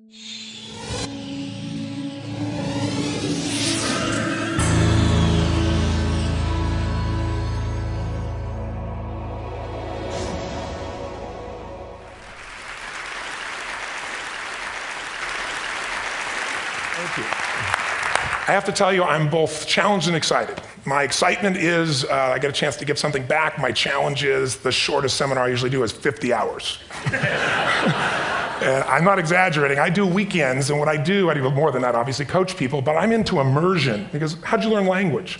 Thank you. I have to tell you, I'm both challenged and excited. My excitement is I get a chance to give something back. My challenge is the shortest seminar I usually do is 50 hours. And I'm not exaggerating. I do weekends, and what I do more than that, obviously, coach people, but I'm into immersion. Because how'd you learn language?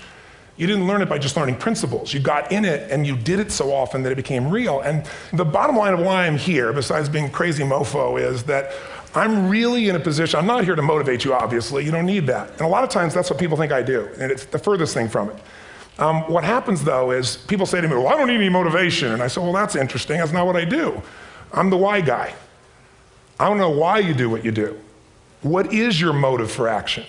You didn't learn it by just learning principles. You got in it, and you did it so often that it became real. And the bottom line of why I'm here, besides being a crazy mofo, is that I'm really in a position, I'm not here to motivate you, obviously. You don't need that. And a lot of times, that's what people think I do, and it's the furthest thing from it. What happens, though, is people say to me, well, I don't need any motivation. And I say, well, that's interesting. That's not what I do. I'm the why guy. I don't know why you do what you do. What is your motive for action?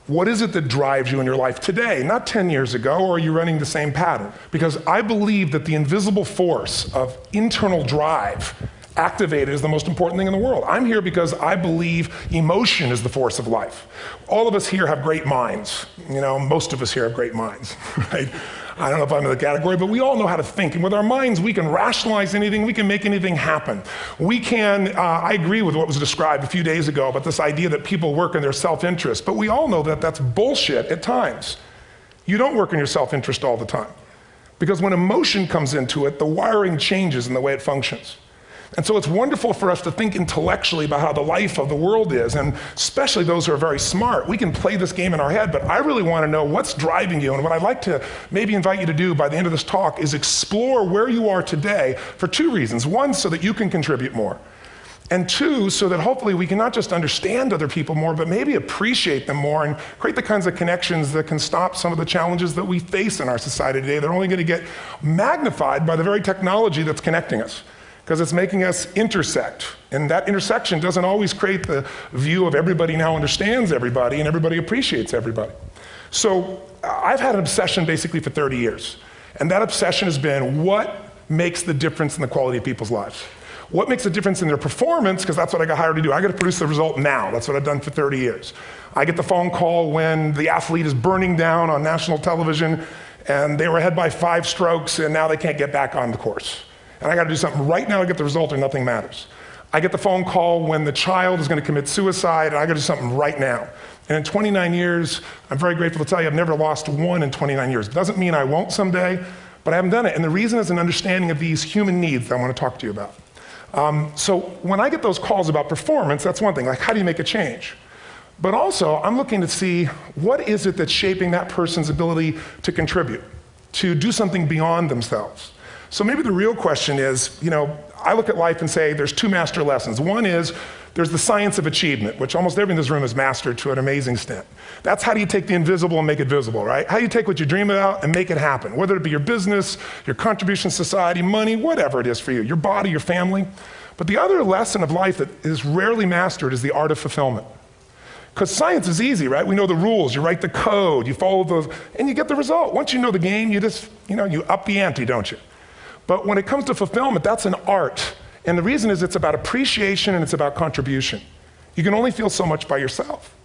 What is it that drives you in your life today, not 10 years ago, or are you running the same pattern? Because I believe that the invisible force of internal drive activated is the most important thing in the world. I'm here because I believe emotion is the force of life. All of us here have great minds. You know, most of us here have great minds, right? I don't know if I'm in the category, but we all know how to think. And with our minds, we can rationalize anything. We can make anything happen. We can, I agree with what was described a few days ago about this idea that people work in their self-interest. But we all know that that's bullshit at times. You don't work in your self-interest all the time. Because when emotion comes into it, the wiring changes in the way it functions. And so it's wonderful for us to think intellectually about how the life of the world is, and especially those who are very smart. We can play this game in our head, but I really want to know what's driving you. And what I'd like to maybe invite you to do by the end of this talk is explore where you are today for two reasons. One, so that you can contribute more. And two, so that hopefully we can not just understand other people more, but maybe appreciate them more and create the kinds of connections that can stop some of the challenges that we face in our society today. They're only going to get magnified by the very technology that's connecting us, because it's making us intersect. And that intersection doesn't always create the view of everybody now understands everybody and everybody appreciates everybody. So I've had an obsession basically for 30 years. And that obsession has been what makes the difference in the quality of people's lives? What makes a difference in their performance? Because that's what I got hired to do. I got to produce the result now. That's what I've done for 30 years. I get the phone call when the athlete is burning down on national television and they were ahead by 5 strokes and now they can't get back on the course. And I got to do something right now to get the result or nothing matters. I get the phone call when the child is going to commit suicide, and I got to do something right now. And in 29 years, I'm very grateful to tell you I've never lost one in 29 years. It doesn't mean I won't someday, but I haven't done it. And the reason is an understanding of these human needs that I want to talk to you about. So when I get those calls about performance, that's one thing, like how do you make a change? But also, I'm looking to see what is it that's shaping that person's ability to contribute, to do something beyond themselves. So maybe the real question is, you know, I look at life and say there's 2 master lessons. One is there's the science of achievement, which almost everyone in this room has mastered to an amazing extent. That's how do you take the invisible and make it visible, right? How do you take what you dream about and make it happen, whether it be your business, your contribution to society, money, whatever it is for you, your body, your family. But the other lesson of life that is rarely mastered is the art of fulfillment. Because science is easy, right? We know the rules, you write the code, you follow those, and you get the result. Once you know the game, you just, you up the ante, don't you? But when it comes to fulfillment, that's an art. And the reason is it's about appreciation and it's about contribution. You can only feel so much by yourself.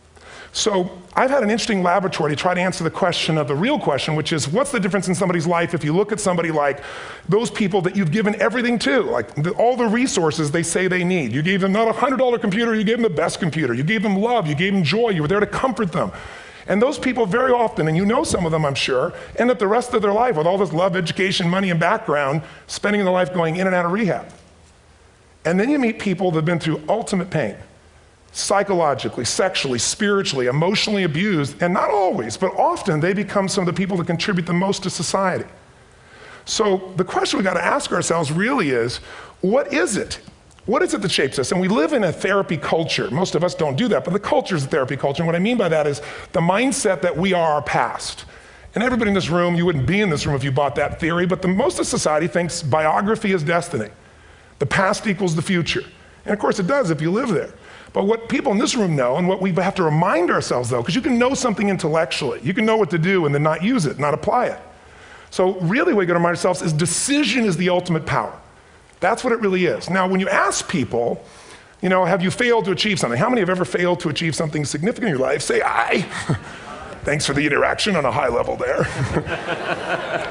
So I've had an interesting laboratory to try to answer the question of the real question, which is what's the difference in somebody's life if you look at somebody like those people that you've given everything to, like all the resources they say they need. You gave them not a $100 computer, you gave them the best computer. You gave them love, you gave them joy, you were there to comfort them. And those people very often, and you know some of them I'm sure, end up the rest of their life with all this love, education, money, and background, spending their life going in and out of rehab. And then you meet people that have been through ultimate pain, psychologically, sexually, spiritually, emotionally abused, and not always, but often they become some of the people that contribute the most to society. So the question we got to ask ourselves really is, what is it? What is it that shapes us? And we live in a therapy culture. Most of us don't do that, but the culture is a therapy culture. And what I mean by that is the mindset that we are our past. And everybody in this room, you wouldn't be in this room if you bought that theory, but most of society thinks biography is destiny. The past equals the future. And of course it does if you live there. But what people in this room know, and what we have to remind ourselves though, because you can know something intellectually, you can know what to do and then not use it, not apply it. So really what we got to remind ourselves is decision is the ultimate power. That's what it really is. Now, when you ask people, have you failed to achieve something? How many have ever failed to achieve something significant in your life? Say aye. Thanks for the interaction on a high level there.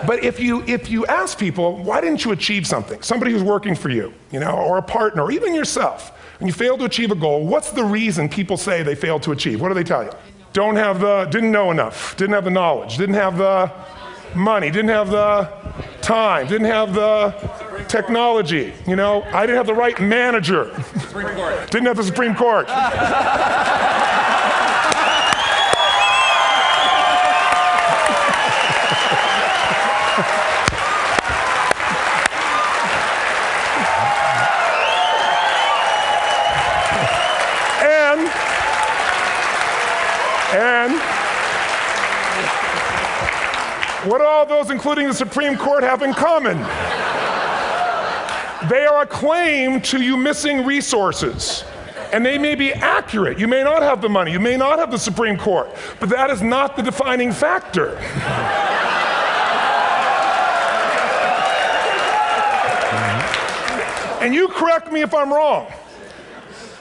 But if you ask people, why didn't you achieve something? Somebody who's working for you, or a partner, or even yourself, and you failed to achieve a goal, what's the reason people say they failed to achieve? What do they tell you? Didn't know enough, didn't have the knowledge, didn't have the money, didn't have the time, didn't have the technology, I didn't have the right manager. Supreme Court. Didn't have the Supreme Court. And what do all those, including the Supreme Court, have in common? They are a claim to you missing resources. And they may be accurate. You may not have the money. You may not have the Supreme Court. But that is not the defining factor. And you correct me if I'm wrong.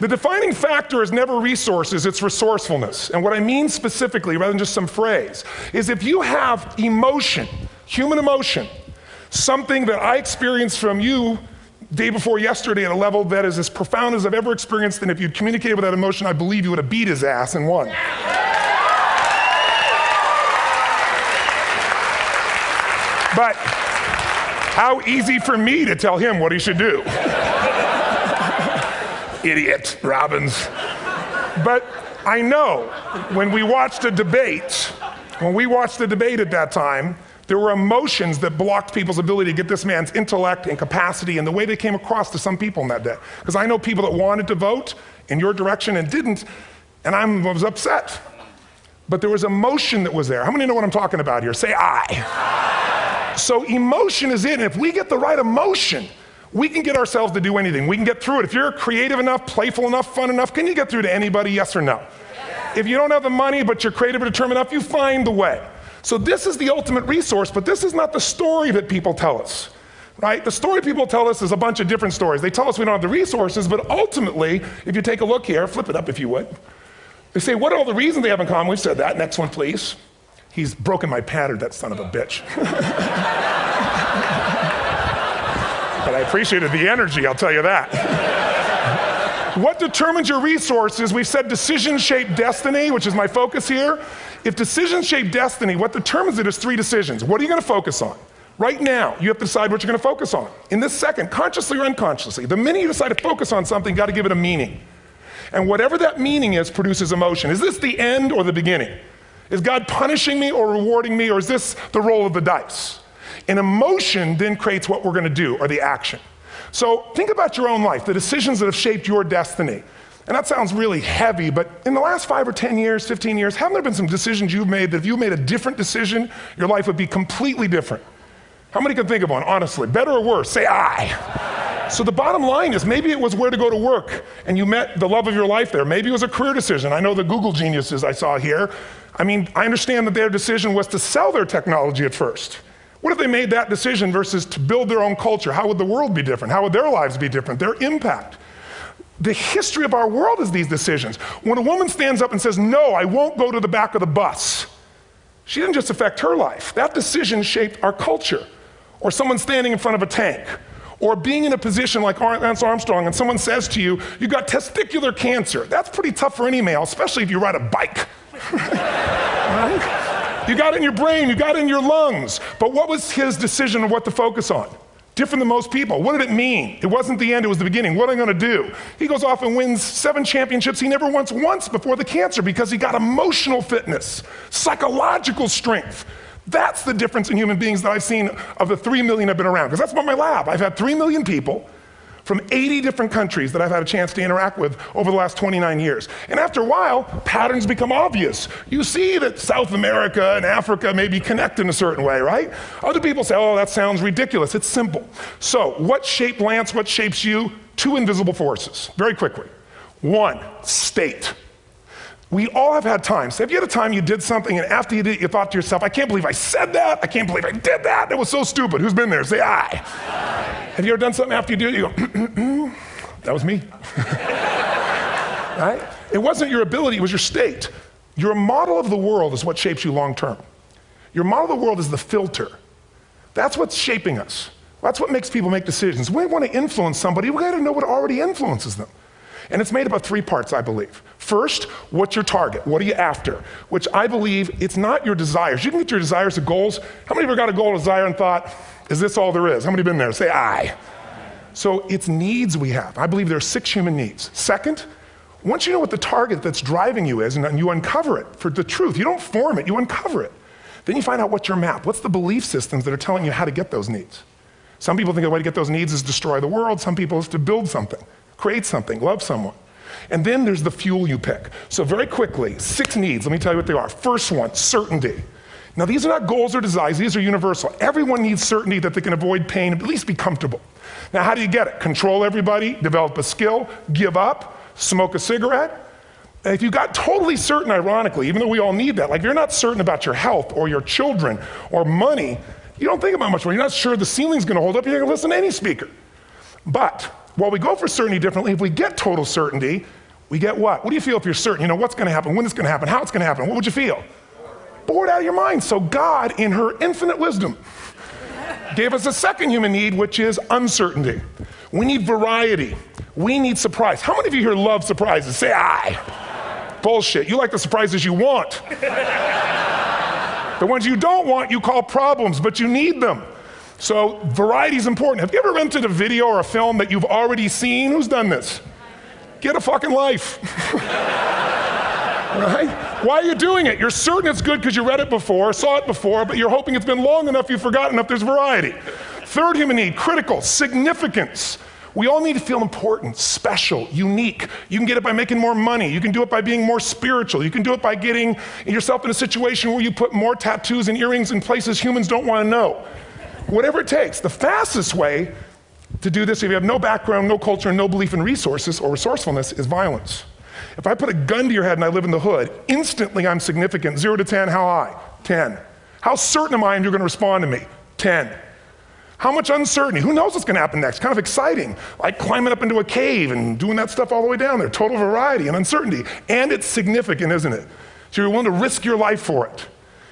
The defining factor is never resources, it's resourcefulness. And what I mean specifically, rather than just some phrase, is if you have emotion, human emotion, something that I experienced from you day before yesterday at a level that is as profound as I've ever experienced, and if you'd communicated with that emotion, I believe you would have beat his ass and won. But how easy for me to tell him what he should do. Idiot, Robbins. But I know when we watched a debate, at that time, there were emotions that blocked people's ability to get this man's intellect and capacity and the way they came across to some people in that day. Because I know people that wanted to vote in your direction and didn't, and I was upset. But there was emotion that was there. How many know what I'm talking about here? Say aye. So emotion is it, and if we get the right emotion, we can get ourselves to do anything. We can get through it. If you're creative enough, playful enough, fun enough, can you get through to anybody, yes or no? Yes. If you don't have the money, but you're creative and determined enough, you find the way. So this is the ultimate resource, but this is not the story that people tell us, right? The story people tell us is a bunch of different stories. They tell us we don't have the resources, but ultimately, if you take a look here, flip it up if you would. They say, what are all the reasons they have in common? We've said that. Next one, please. He's broken my pattern, that son of a bitch. But I appreciated the energy, I'll tell you that. What determines your resources? We've said decisions shape destiny, which is my focus here. If decisions shape destiny, what determines it is 3 decisions. What are you going to focus on? Right now, you have to decide what you're going to focus on. In this second, consciously or unconsciously, the minute you decide to focus on something, you've got to give it a meaning. And whatever that meaning is produces emotion. Is this the end or the beginning? Is God punishing me or rewarding me, or is this the roll of the dice? And emotion then creates what we're going to do, or the action. So think about your own life, the decisions that have shaped your destiny. And that sounds really heavy, but in the last 5 or 10 years, 15 years, haven't there been some decisions you've made that if you made a different decision, your life would be completely different? How many can think of one, honestly? Better or worse? Say aye. So the bottom line is maybe it was where to go to work and you met the love of your life there. Maybe it was a career decision. I know the Google geniuses I saw here. I understand that their decision was to sell their technology at first. What if they made that decision versus to build their own culture? How would the world be different? How would their lives be different? Their impact. The history of our world is these decisions. When a woman stands up and says, no, I won't go to the back of the bus, she didn't just affect her life. That decision shaped our culture. Or someone standing in front of a tank. Or being in a position like Lance Armstrong and someone says to you, you got testicular cancer. That's pretty tough for any male, especially if you ride a bike. Right? You got it in your brain, you got it in your lungs. But what was his decision of what to focus on? Different than most people. What did it mean? It wasn't the end, it was the beginning. What am I going to do? He goes off and wins 7 championships he never won once before the cancer because he got emotional fitness, psychological strength. That's the difference in human beings that I've seen of the 3 million I've been around. Because that's what my lab. I've had 3 million people from 80 different countries that I've had a chance to interact with over the last 29 years. And after a while, patterns become obvious. You see that South America and Africa may be connected in a certain way, right? Other people say, oh, that sounds ridiculous. It's simple. So what shaped Lance, what shapes you? 2 invisible forces, very quickly. 1, state. We all have had times. Have you had a time you did something and after you did it, you thought to yourself, I can't believe I said that. I can't believe I did that. That was so stupid. Who's been there? Say aye. Have you ever done something after you do it, you go, that was me. right? It wasn't your ability, it was your state. Your model of the world is what shapes you long term. Your model of the world is the filter. That's what's shaping us. That's what makes people make decisions. We want to influence somebody, we gotta know what already influences them. And it's made up of 3 parts, I believe. First, what's your target? What are you after? Which I believe, it's not your desires. You can get your desires to goals. How many of you got a goal, desire, and thought, is this all there is? How many been there? Say aye. So it's needs we have. I believe there are 6 human needs. Second, once you know what the target that's driving you is, and you uncover it for the truth, you don't form it, you uncover it. Then you find out what's your map. What's the belief systems that are telling you how to get those needs? Some people think the way to get those needs is destroy the world. Some people is to build something, create something, love someone. And then there's the fuel you pick. So very quickly, 6 needs, let me tell you what they are. First one, certainty. Now these are not goals or desires, these are universal. Everyone needs certainty that they can avoid pain, at least be comfortable. Now how do you get it? Control everybody, develop a skill, give up, smoke a cigarette. And if you got totally certain, ironically, even though we all need that, like if you're not certain about your health or your children or money, you don't think about much more. You're not sure the ceiling's gonna hold up, you're gonna listen to any speaker. But while we go for certainty differently, if we get total certainty, we get what? What do you feel if you're certain? You know what's gonna happen, when it's gonna happen, how it's gonna happen, what would you feel? Bored out of your mind. So God, in her infinite wisdom, gave us a second human need, which is uncertainty. We need variety. We need surprise. How many of you here love surprises? Say aye. Bullshit. You like the surprises you want. The ones you don't want, you call problems, but you need them. So variety is important. Have you ever rented a video or a film that you've already seen? Who's done this? Get a fucking life. Right? Why are you doing it? You're certain it's good because you read it before, saw it before, but you're hoping it's been long enough you've forgotten enough there's variety. Third human need, critical, significance. We all need to feel important, special, unique. You can get it by making more money. You can do it by being more spiritual. You can do it by getting yourself in a situation where you put more tattoos and earrings in places humans don't want to know. Whatever it takes. The fastest way to do this, if you have no background, no culture, and no belief in resources or resourcefulness, is violence. If I put a gun to your head and I live in the hood, instantly I'm significant. 0 to 10, how high? 10. How certain am I you're gonna respond to me? 10. How much uncertainty? Who knows what's gonna happen next? Kind of exciting, like climbing up into a cave and doing that stuff all the way down there. Total variety and uncertainty. And it's significant, isn't it? So you're willing to risk your life for it.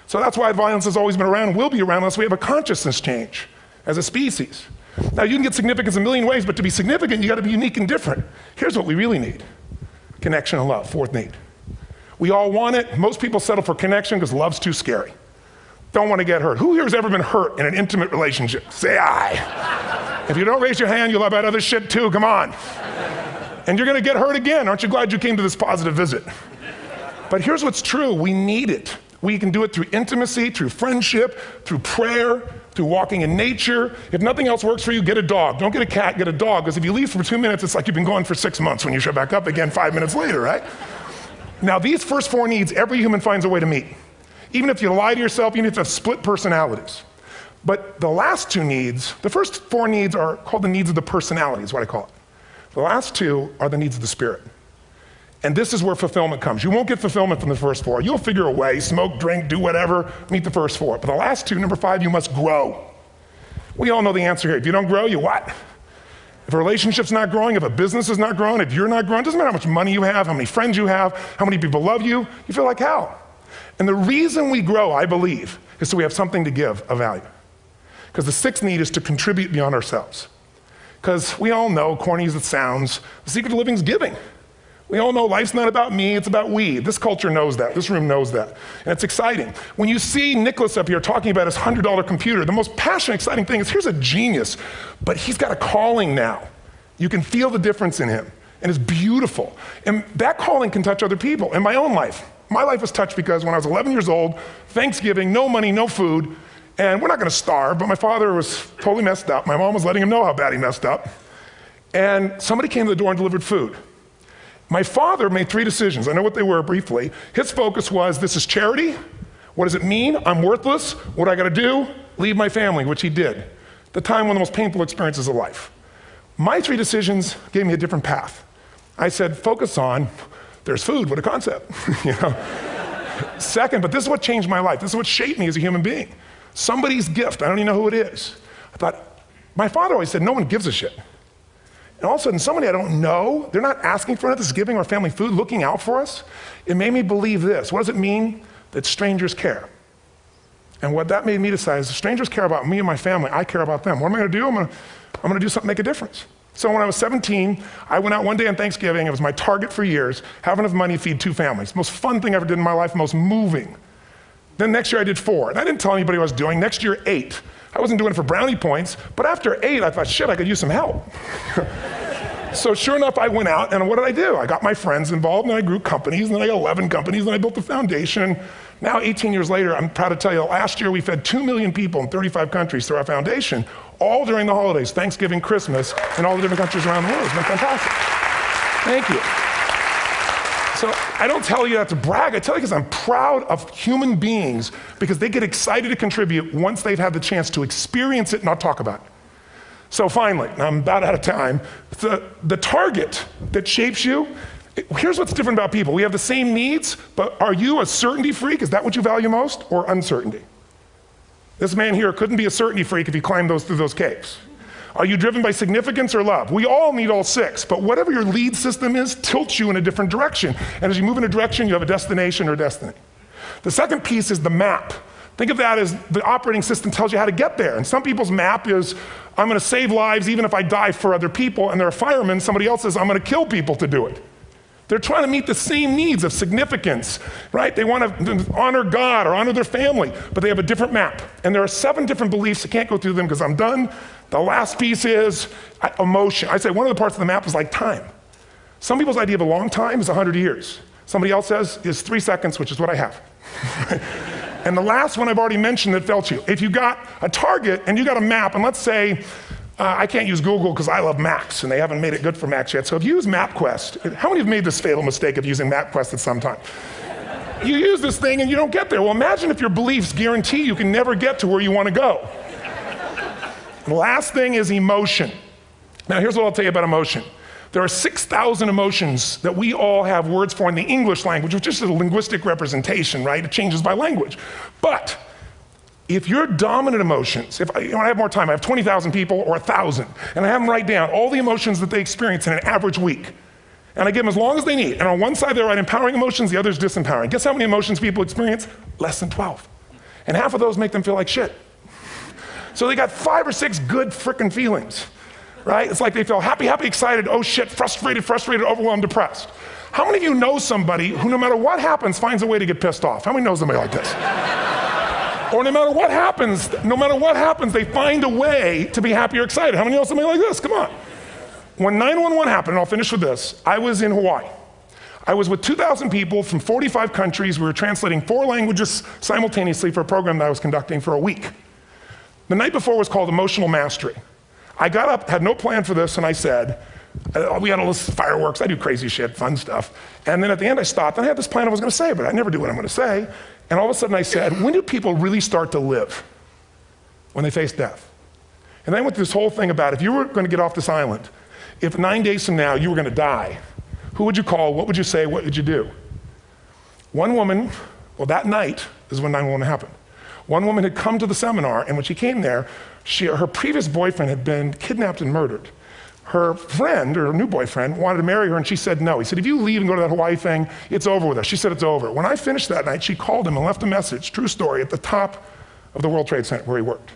So that's why violence has always been around and will be around unless we have a consciousness change as a species. Now you can get significance a million ways, but to be significant, you gotta be unique and different. Here's what we really need. Connection and love, fourth need. We all want it. Most people settle for connection because love's too scary. Don't want to get hurt. Who here has ever been hurt in an intimate relationship? Say aye. If you don't raise your hand, you'll have about other shit too, come on. And you're gonna get hurt again. Aren't you glad you came to this positive visit? But here's what's true, we need it. We can do it through intimacy, through friendship, through prayer, through walking in nature. If nothing else works for you, get a dog. Don't get a cat, get a dog, because if you leave for 2 minutes, it's like you've been gone for 6 months when you show back up again 5 minutes later, right? Now these first 4 needs, every human finds a way to meet. Even if you lie to yourself, even if you have split personalities. But the last 2 needs, the first 4 needs are called the needs of the personality, is what I call it. The last 2 are the needs of the spirit. And this is where fulfillment comes. You won't get fulfillment from the first 4. You'll figure a way, smoke, drink, do whatever, meet the first 4. But the last 2, number 5, you must grow. We all know the answer here. If you don't grow, you what? If a relationship's not growing, if a business is not growing, if you're not growing, it doesn't matter how much money you have, how many friends you have, how many people love you, you feel like hell. And the reason we grow, I believe, is so we have something to give of value. Because the 6th need is to contribute beyond ourselves. Because we all know, corny as it sounds, the secret of living is giving. We all know life's not about me, it's about we. This culture knows that, this room knows that. And it's exciting. When you see Nicholas up here talking about his $100 computer, the most passionate, exciting thing is here's a genius, but he's got a calling now. You can feel the difference in him, and it's beautiful. And that calling can touch other people. In my own life, my life was touched because when I was 11 years old, Thanksgiving, no money, no food, and we're not gonna starve, but my father was totally messed up. My mom was letting him know how bad he messed up. And somebody came to the door and delivered food. My father made 3 decisions. I know what they were briefly. His focus was, this is charity. What does it mean? I'm worthless. What do I gotta do? Leave my family, which he did. The time, one of the most painful experiences of life. My 3 decisions gave me a different path. I said, focus on, there's food, what a concept, you know? Second, but this is what changed my life. This is what shaped me as a human being. Somebody's gift, I don't even know who it is. I thought, my father always said, no one gives a shit. And all of a sudden, somebody I don't know, they're not asking for us, giving our family food, looking out for us. It made me believe this. What does it mean? That strangers care. And what that made me decide is if strangers care about me and my family, I care about them. What am I gonna do? I'm gonna do something to make a difference. So when I was 17, I went out one day on Thanksgiving. It was my target for years, have enough money to feed 2 families. Most fun thing I ever did in my life, most moving. Then next year I did 4, and I didn't tell anybody what I was doing. Next year, 8. I wasn't doing it for brownie points, but after 8, I thought, shit, I could use some help. So sure enough, I went out, and what did I do? I got my friends involved, and I grew companies, and then I got 11 companies, and I built a foundation. Now, 18 years later, I'm proud to tell you, last year we fed 2 million people in 35 countries through our foundation, all during the holidays, Thanksgiving, Christmas, in all the different countries around the world. It's been fantastic. Thank you. So I don't tell you that to brag, I tell you because I'm proud of human beings because they get excited to contribute once they've had the chance to experience it, not talk about it. So finally, I'm about out of time, the target that shapes you, here's what's different about people. We have the same needs, but are you a certainty freak? Is that what you value most, or uncertainty? This man here couldn't be a certainty freak if he climbed through those caves. Are you driven by significance or love? We all need all 6, but whatever your lead system is tilts you in a different direction. And as you move in a direction, you have a destination or destiny. The second piece is the map. Think of that as the operating system tells you how to get there. And some people's map is, I'm gonna save lives even if I die for other people, and they're a fireman. Somebody else says, I'm gonna kill people to do it. They're trying to meet the same needs of significance, right? They want to honor God or honor their family, but they have a different map. And there are 7 different beliefs. I can't go through them because I'm done. The last piece is emotion. I say one of the parts of the map is like time. Some people's idea of a long time is 100 years. Somebody else says is 3 seconds, which is what I have. And the last one I've already mentioned that felt you. If you got a target and you got a map, and let's say, I can't use Google because I love Maps, and they haven't made it good for Macs yet. So if you use MapQuest, how many have made this fatal mistake of using MapQuest at some time? You use this thing and you don't get there. Well, imagine if your beliefs guarantee you can never get to where you want to go. The last thing is emotion. Now here's what I'll tell you about emotion. There are 6,000 emotions that we all have words for in the English language, which is a linguistic representation, right? It changes by language. But if your dominant emotions, if I have more time, I have 20,000 people or 1,000, and I have them write down all the emotions that they experience in an average week. And I give them as long as they need. And on one side, they write empowering emotions, the other is disempowering. Guess how many emotions people experience? Less than 12. And half of those make them feel like shit. So they got 5 or 6 good frickin' feelings, right? It's like they feel happy, happy, excited, oh shit, frustrated, overwhelmed, depressed. How many of you know somebody who no matter what happens finds a way to get pissed off? How many know somebody like this? Or no matter what happens, they find a way to be happy or excited. How many know somebody like this? Come on. When 9/11 happened, and I'll finish with this, I was in Hawaii. I was with 2,000 people from 45 countries. We were translating 4 languages simultaneously for a program that I was conducting for a week. The night before was called Emotional Mastery. I got up, had no plan for this, and I said, we had all this fireworks, I do crazy shit, fun stuff. And then at the end I stopped, and I had this plan I was gonna say, but I never do what I'm gonna say. And all of a sudden I said, when do people really start to live? When they face death. And then I went through this whole thing about if you were gonna get off this island, if 9 days from now you were gonna die, who would you call, what would you say, what would you do? One woman, well that night is when 9/11 happened. One woman had come to the seminar, and when she came there, her previous boyfriend had been kidnapped and murdered. Her friend, or her new boyfriend, wanted to marry her, and she said no. He said, if you leave and go to that Hawaii thing, it's over with us. She said, it's over. When I finished that night, she called him and left a message, true story, at the top of the World Trade Center where he worked,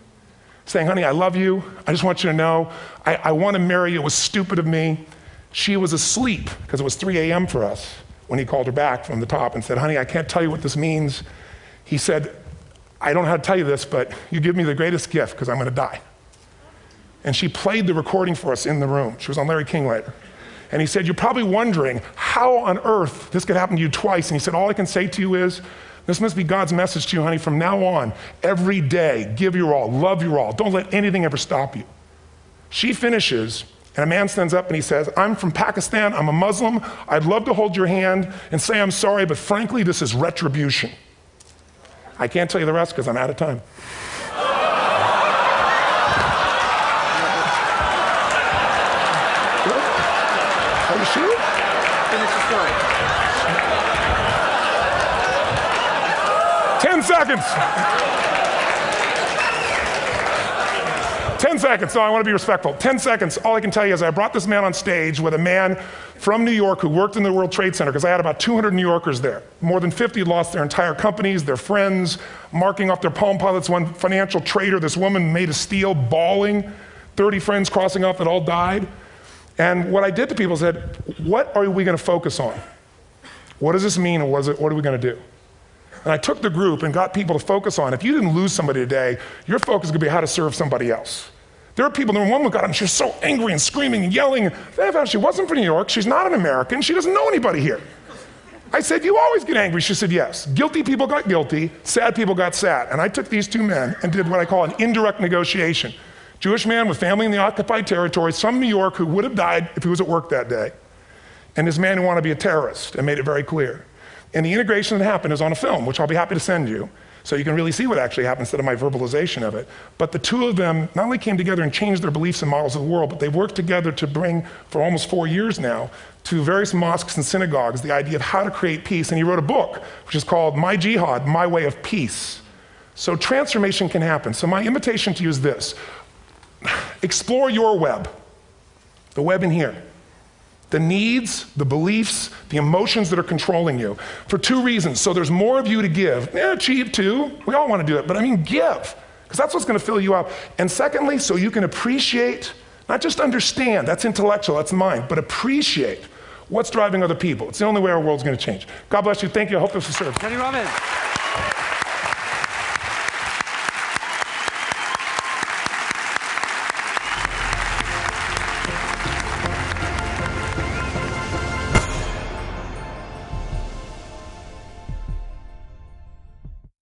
saying, honey, I love you. I just want you to know, I want to marry you. It was stupid of me. She was asleep, because it was 3 a.m. for us, when he called her back from the top and said, honey, I can't tell you what this means. He said, I don't know how to tell you this, but you give me the greatest gift, because I'm going to die. And she played the recording for us in the room. She was on Larry King later. And he said, you're probably wondering how on earth this could happen to you twice. And he said, all I can say to you is, this must be God's message to you, honey. From now on, every day, give your all, love your all. Don't let anything ever stop you. She finishes, and a man stands up and he says, I'm from Pakistan, I'm a Muslim. I'd love to hold your hand and say I'm sorry, but frankly, this is retribution. I can't tell you the rest because I'm out of time. Are you sure? Finish the story. 10 seconds. 10 seconds. No, I want to be respectful. 10 seconds. All I can tell you is I brought this man on stage with a man from New York who worked in the World Trade Center, because I had about 200 New Yorkers there. More than 50 lost their entire companies, their friends, marking off their Palm Pilots. One financial trader, this woman made of steel, bawling. 30 friends crossing off that all died. And what I did to people said, what are we going to focus on? What does this mean, and what are we going to do? And I took the group and got people to focus on, if you didn't lose somebody today, your focus is going to be how to serve somebody else. There are people, there was one who got up and she was so angry and screaming and yelling. She wasn't from New York, she's not an American, she doesn't know anybody here. I said, you always get angry. She said, yes. Guilty people got guilty, sad people got sad. And I took these two men and did what I call an indirect negotiation. Jewish man with family in the occupied territory, some New York who would have died if he was at work that day. And this man who wanted to be a terrorist, and made it very clear. And the integration that happened is on a film, which I'll be happy to send you, so you can really see what actually happened instead of my verbalization of it. But the two of them not only came together and changed their beliefs and models of the world, but they've worked together to bring, for almost 4 years now, to various mosques and synagogues, the idea of how to create peace. And he wrote a book, which is called My Jihad, My Way of Peace. So transformation can happen. So my invitation to you is this. Explore your web, the web in here. The needs, the beliefs, the emotions that are controlling you, for two reasons. So there's more of you to give. Achieve too, we all want to do it, but I mean give, because that's what's going to fill you up. And secondly, so you can appreciate, not just understand, that's intellectual, that's mind, but appreciate what's driving other people. It's the only way our world's going to change. God bless you, thank you, I hope this will serve. Tony Robbins.